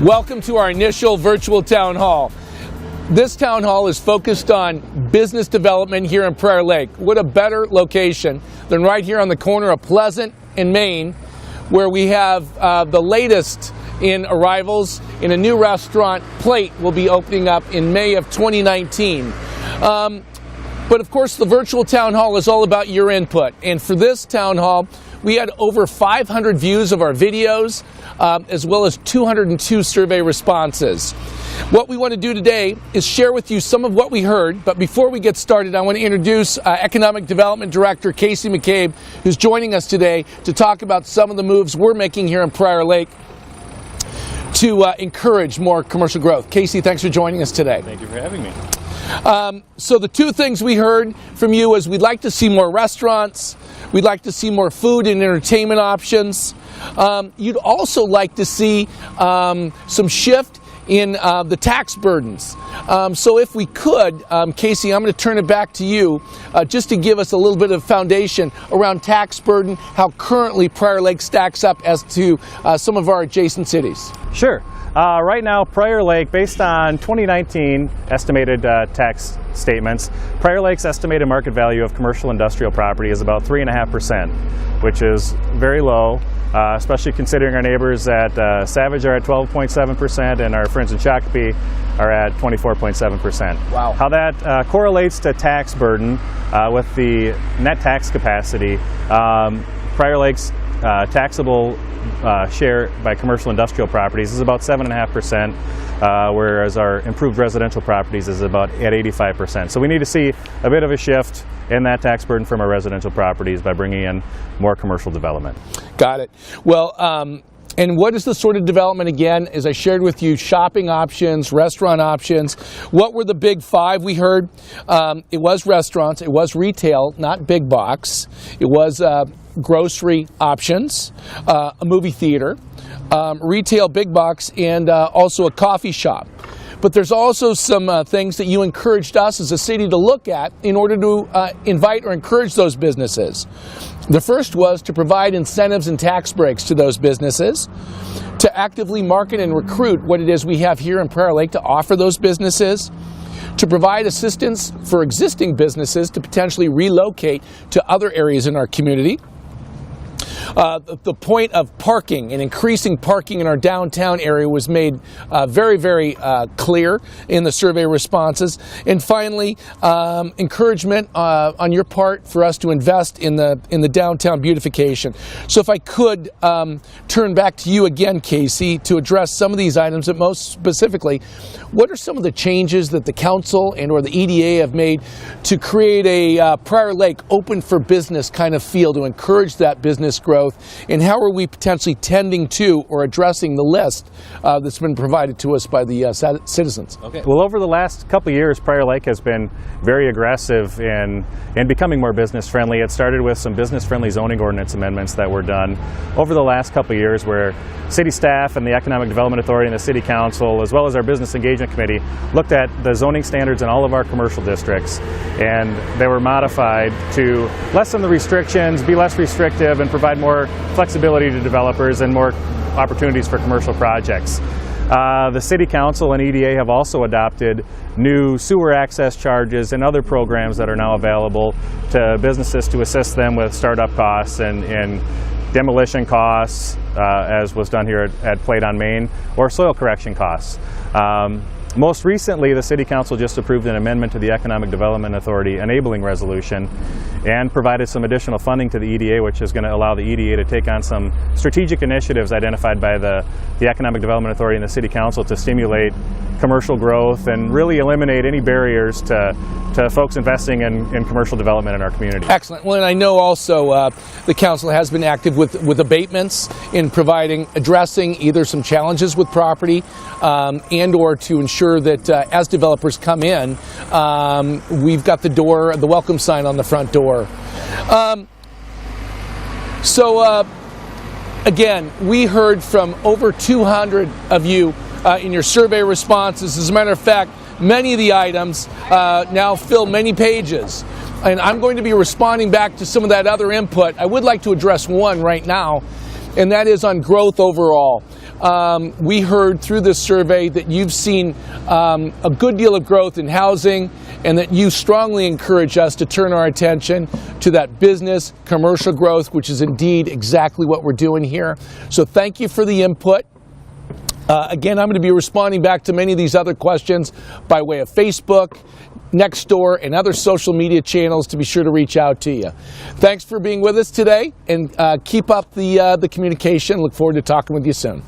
Welcome to our initial virtual town hall. This town hall is focused on business development here in Prior Lake. What a better location than right here on the corner of Pleasant and Main, where we have the latest in arrivals in a new restaurant. Plate will be opening up in May of 2019. But of course, the virtual town hall is all about your input. And for this town hall, we had over 500 views of our videos, as well as 202 survey responses. What we want to do today is share with you some of what we heard, but before we get started, I want to introduce Economic Development Director Casey McCabe, who's joining us today to talk about some of the moves we're making here in Prior Lake to encourage more commercial growth. Casey, thanks for joining us today. Thank you for having me. So the two things we heard from you is we'd like to see more restaurants, we'd like to see more food and entertainment options. You'd also like to see some shift in the tax burdens. So if we could, Casey, I'm going to turn it back to you just to give us a little bit of foundation around tax burden, how currently Prior Lake stacks up as to some of our adjacent cities. Sure. Right now, Prior Lake, based on 2019 estimated tax statements, Prior Lake's estimated market value of commercial industrial property is about 3.5%, which is very low, especially considering our neighbors at Savage are at 12.7% and our friends in Shakopee are at 24.7%. Wow. How that correlates to tax burden with the net tax capacity, Prior Lake's taxable share by commercial industrial properties is about 7.5%, whereas our improved residential properties is about at 85%. So we need to see a bit of a shift in that tax burden from our residential properties by bringing in more commercial development. Got it. Well, and what is the sort of development again? As I shared with you, shopping options, restaurant options. What were the big five we heard? It was restaurants, it was retail, not big box. It was grocery options, a movie theater, retail big box, and also a coffee shop. But there's also some things that you encouraged us as a city to look at in order to invite or encourage those businesses. The first was to provide incentives and tax breaks to those businesses, to actively market and recruit what it is we have here in Prior Lake to offer those businesses, to provide assistance for existing businesses to potentially relocate to other areas in our community. The point of parking and increasing parking in our downtown area was made very, very clear in the survey responses. And finally, encouragement on your part for us to invest in the downtown beautification. So if I could turn back to you again, Casey, to address some of these items, and most specifically, what are some of the changes that the council and or the EDA have made to create a Prior Lake open for business kind of feel to encourage that business growth? And how are we potentially tending to or addressing the list that's been provided to us by the citizens? Okay. Well, over the last couple of years, Prior Lake has been very aggressive in becoming more business friendly. It started with some business friendly zoning ordinance amendments that were done over the last couple of years, where city staff and the Economic Development Authority and the City Council, as well as our Business Engagement Committee, looked at the zoning standards in all of our commercial districts, and they were modified to lessen the restrictions, be less restrictive, and provide more flexibility to developers and more opportunities for commercial projects. The City Council and EDA have also adopted new sewer access charges and other programs that are now available to businesses to assist them with startup costs and demolition costs, as was done here at Plate on Main, or soil correction costs. Most recently, the City Council just approved an amendment to the Economic Development Authority enabling resolution and provided some additional funding to the EDA, which is going to allow the EDA to take on some strategic initiatives identified by the Economic Development Authority and the City Council to stimulate commercial growth and really eliminate any barriers to folks investing in commercial development in our community. Excellent. Well, and I know also the council has been active with abatements in addressing either some challenges with property and or to ensure that as developers come in, we've got the welcome sign on the front door. Again, we heard from over 200 of you in your survey responses. As a matter of fact, many of the items now fill many pages. And I'm going to be responding back to some of that other input. I would like to address one right now. and that is on growth overall. We heard through this survey that you've seen a good deal of growth in housing, and that you strongly encourage us to turn our attention to that business, commercial growth, which is indeed exactly what we're doing here. So thank you for the input. Again, I'm going to be responding back to many of these other questions by way of Facebook, Nextdoor, and other social media channels, to be sure to reach out to you. Thanks for being with us today, and keep up the communication. Look forward to talking with you soon.